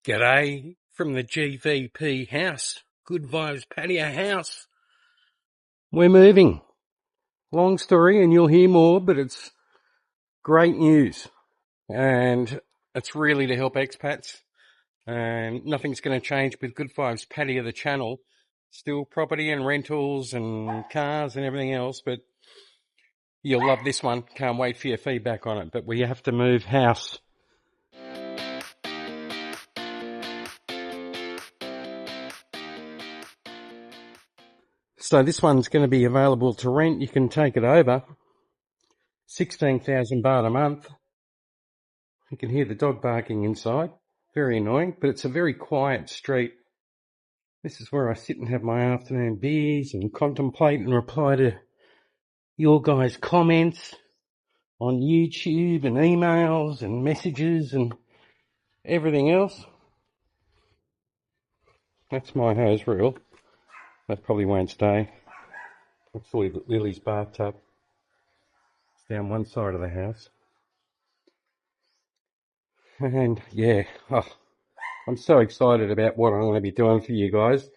G'day from the GVP house, Good Vibes Pattaya house. We're moving. Long story and you'll hear more, but it's great news. And it's really to help expats. And nothing's going to change with Good Vibes Pattaya, the channel. Still property and rentals and cars and everything else, but you'll love this one. Can't wait for your feedback on it. But we have to move house. So this one's going to be available to rent. You can take it over. 16,000 baht a month. You can hear the dog barking inside. Very annoying, but it's a very quiet street. This is where I sit and have my afternoon beers and contemplate and reply to your guys' comments on YouTube and emails and messages and everything else. That's my hose reel. That probably won't stay. That's Lily's bathtub. It's down one side of the house. And yeah, I'm so excited about what I'm going to be doing for you guys.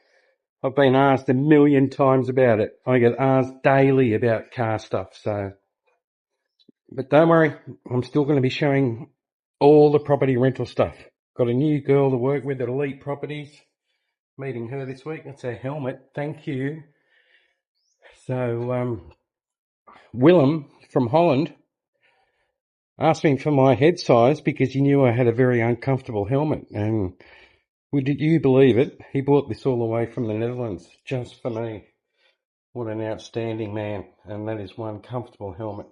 I've been asked 1,000,000 times about it. I get asked daily about car stuff, so. But don't worry, I'm still going to be showing all the property rental stuff. Got a new girl to work with at Elite Properties. Meeting her this week. That's her helmet. Thank you. So, Willem from Holland asked me for my head size because he knew I had a very uncomfortable helmet. And would you believe it? He bought this all the way from the Netherlands just for me. What an outstanding man. And that is one comfortable helmet.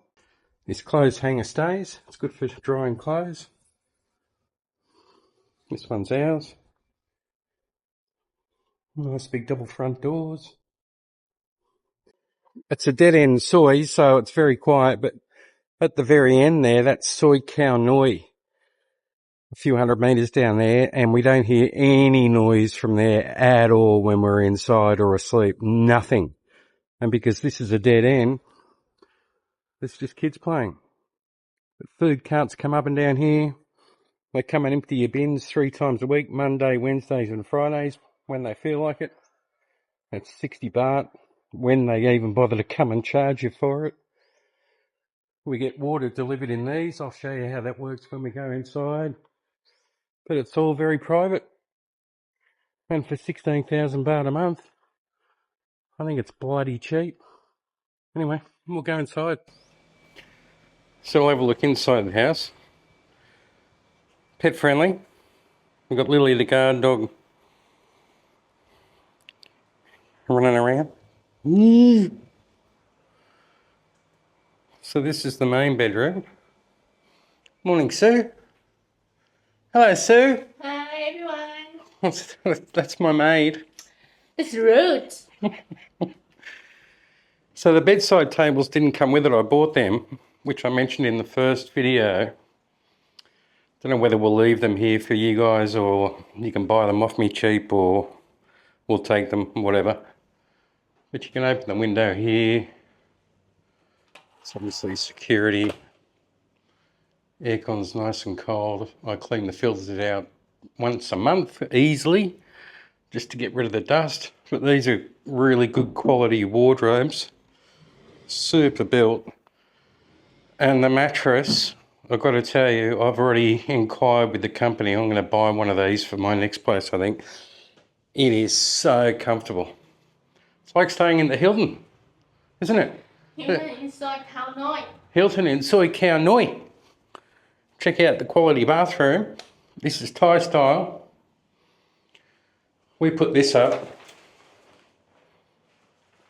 This clothes hanger stays. It's good for drying clothes. This one's ours. Nice big double front doors. It's a dead-end soi, so it's very quiet, but at the very end there, that's Soi Khao Noi. A few hundred metres down there, and we don't hear any noise from there at all when we're inside or asleep. Nothing. And because this is a dead end, it's just kids playing. But food carts come up and down here. They come and empty your bins 3 times a week, Monday, Wednesdays and Fridays, when they feel like it. It's 60 baht, when they even bother to come and charge you for it. We get water delivered in these. I'll show you how that works when we go inside. But it's all very private. And for 16,000 baht a month, I think it's bloody cheap. Anyway, we'll go inside. So we'll have a look inside the house. Pet friendly. We've got Lily the guard dog running around. So this is the main bedroom. Morning, Sue. Hello, Sue. Hi, everyone. That's my maid. It's rude. So the bedside tables didn't come with it. I bought them, which I mentioned in the first video. Don't know whether we'll leave them here for you guys or you can buy them off me cheap or we'll take them, whatever. But you can open the window here. It's obviously security. Aircon's nice and cold. I clean the filters out once a month easily just to get rid of the dust. But these are really good quality wardrobes. Super built. And the mattress, I've got to tell you, I've already inquired with the company. I'm going to buy one of these for my next place, I think. It is so comfortable. It's like staying in the Hilton, isn't it? Hilton in Soi Khao Noi. Hilton in Soi Khao Noi. Check out the quality bathroom. This is Thai style. We put this up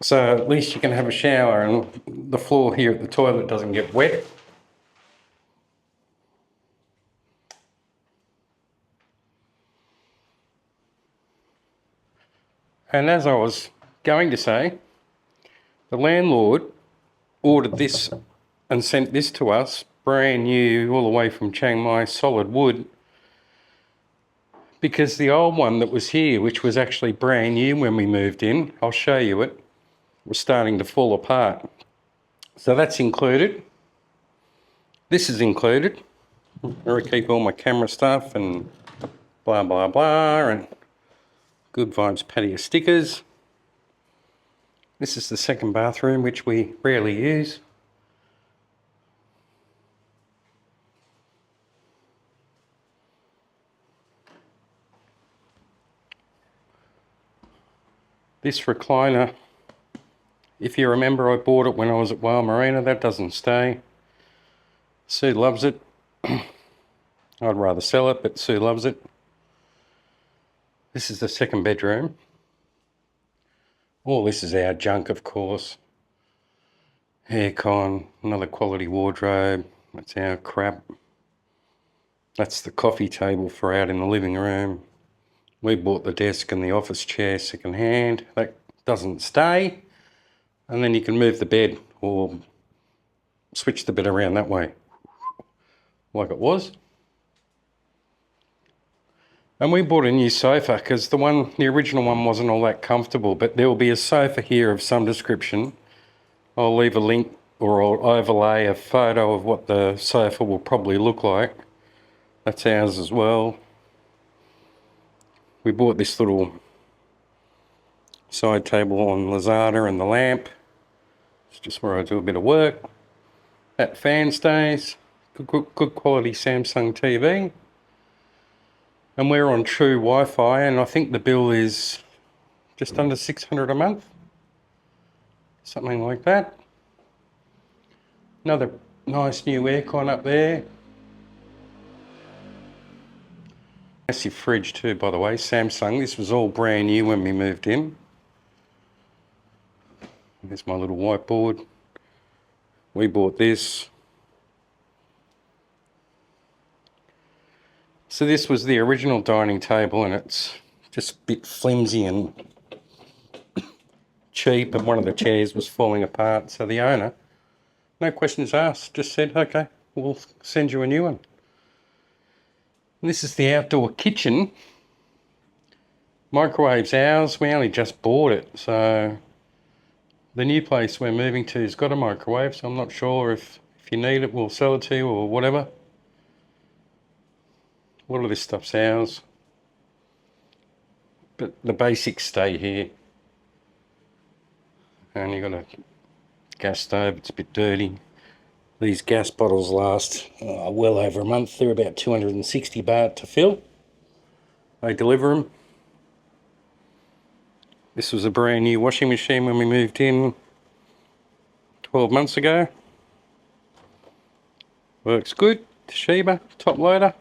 so at least you can have a shower and the floor here at the toilet doesn't get wet. And as I was going to say, the landlord ordered this and sent this to us, brand new, all the way from Chiang Mai, solid wood, because the old one that was here, which was actually brand new when we moved in, I'll show you it, was starting to fall apart. So that's included. This is included, where I keep all my camera stuff and blah, blah, blah, and Good Vibes Pattaya stickers. This is the second bathroom, which we rarely use. This recliner, if you remember, I bought it when I was at Whale Marina. That doesn't stay. Sue loves it. I'd rather sell it, but Sue loves it. This is the second bedroom. All this is our junk, of course. Aircon, another quality wardrobe. That's our crap. That's the coffee table for out in the living room. We bought the desk and the office chair second hand. That doesn't stay. And then you can move the bed or switch the bed around that way, like it was. And we bought a new sofa because the original one wasn't all that comfortable, but there will be a sofa here of some description. I'll leave a link or I'll overlay a photo of what the sofa will probably look like. That's ours as well. We bought this little side table on Lazada and the lamp. It's just where I do a bit of work. That fan stays. Good quality Samsung TV. And we're on true Wi-Fi, and I think the bill is just under $600 a month. Something like that. Another nice new aircon up there. Massive fridge too, by the way, Samsung. This was all brand new when we moved in. There's my little whiteboard. We bought this. So this was the original dining table, and it's just a bit flimsy and cheap, and one of the chairs was falling apart. So the owner, no questions asked, just said, okay, we'll send you a new one. And this is the outdoor kitchen. Microwave's ours. We only just bought it, so the new place we're moving to has got a microwave, so I'm not sure if you need it, we'll sell it to you or whatever. All of this stuff's ours. But the basics stay here. And you've got a gas stove, it's a bit dirty. These gas bottles last well over a month. They're about 260 baht to fill. They deliver them. This was a brand new washing machine when we moved in 12 months ago. Works good. Toshiba, top loader.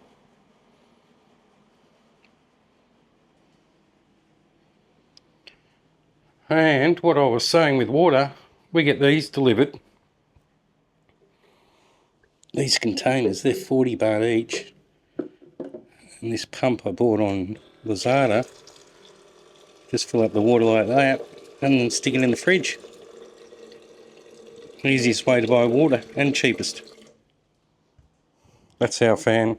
And what I was saying with water, we get these delivered. These containers, they're 40 baht each. And this pump I bought on Lazada, just fill up the water like that and then stick it in the fridge. Easiest way to buy water and cheapest. That's our fan.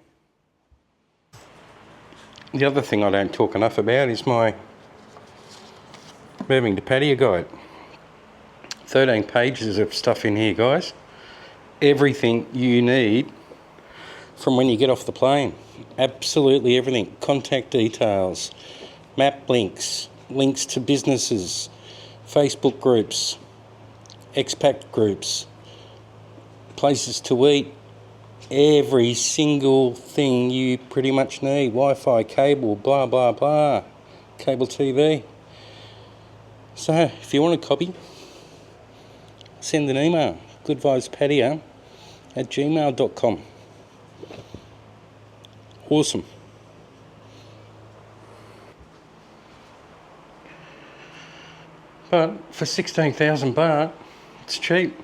The other thing I don't talk enough about is my moving to Pattaya guide. 13 pages of stuff in here, guys. Everything you need from when you get off the plane. Absolutely everything. Contact details, map links, links to businesses, Facebook groups, expat groups, places to eat, every single thing you pretty much need. Wi-Fi, cable, blah, blah, blah, cable TV. So if you want a copy, send an email, goodvibespattaya@gmail.com. Awesome. But for 16,000 baht, it's cheap.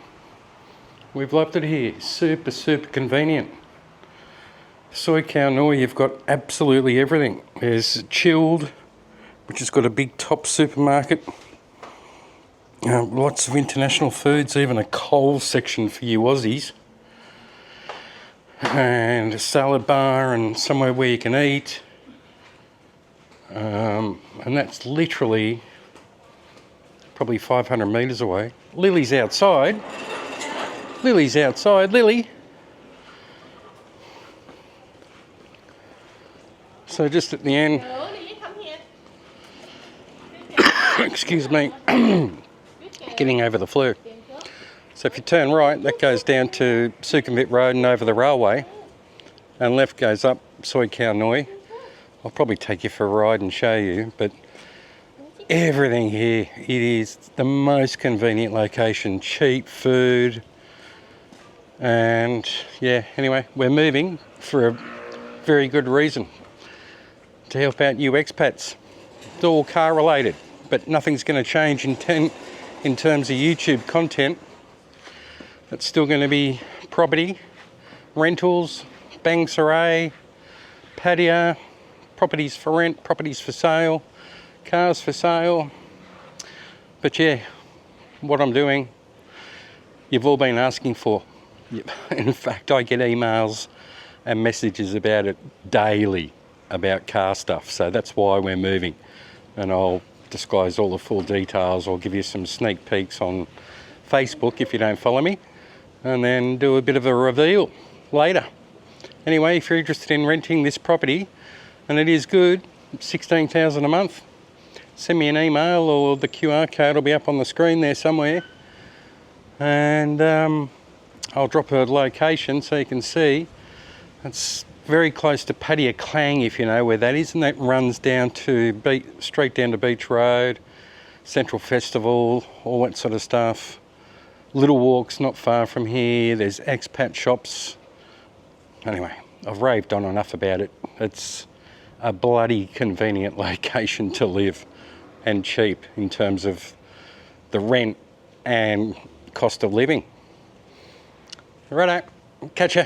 We've loved it here. Super, super convenient. Soi Khao Noi, you've got absolutely everything. There's Chilled, which has got a big top supermarket. Lots of international foods, even a Coles section for you Aussies. And a salad bar and somewhere where you can eat. And that's literally probably 500 metres away. Lily's outside. Lily's outside. Lily. So just at the end, Slowly, you come here. excuse me, Good girl. getting over the flu. Gentle. So if you turn right, that goes down to Sukhumvit Road and over the railway, and left goes up Soi Khao Noi. I'll probably take you for a ride and show you, but everything here, it is the most convenient location, cheap food, and yeah, anyway, we're moving for a very good reason, to help out you expats. It's all car related, but nothing's going to change in terms of YouTube content. It's still going to be property, rentals, Bang Sarai, Pattaya, properties for rent, properties for sale, cars for sale. But yeah, what I'm doing, you've all been asking for. In fact, I get emails and messages about it daily, about car stuff. So that's why we're moving. And I'll disclose all the full details. I'll give you some sneak peeks on Facebook if you don't follow me, and then do a bit of a reveal later. Anyway, if you're interested in renting this property, and it is good, $16,000 a month, send me an email, or the QR code will be up on the screen there somewhere, and I'll drop a location so you can see. It's very close to Pattaya Klang, if you know where that is, and that runs down to straight down to Beach Road, Central Festival, all that sort of stuff. Little walks not far from here. There's expat shops. Anyway, I've raved on enough about it. It's a bloody convenient location to live, and cheap in terms of the rent and cost of living. Righto, catch ya.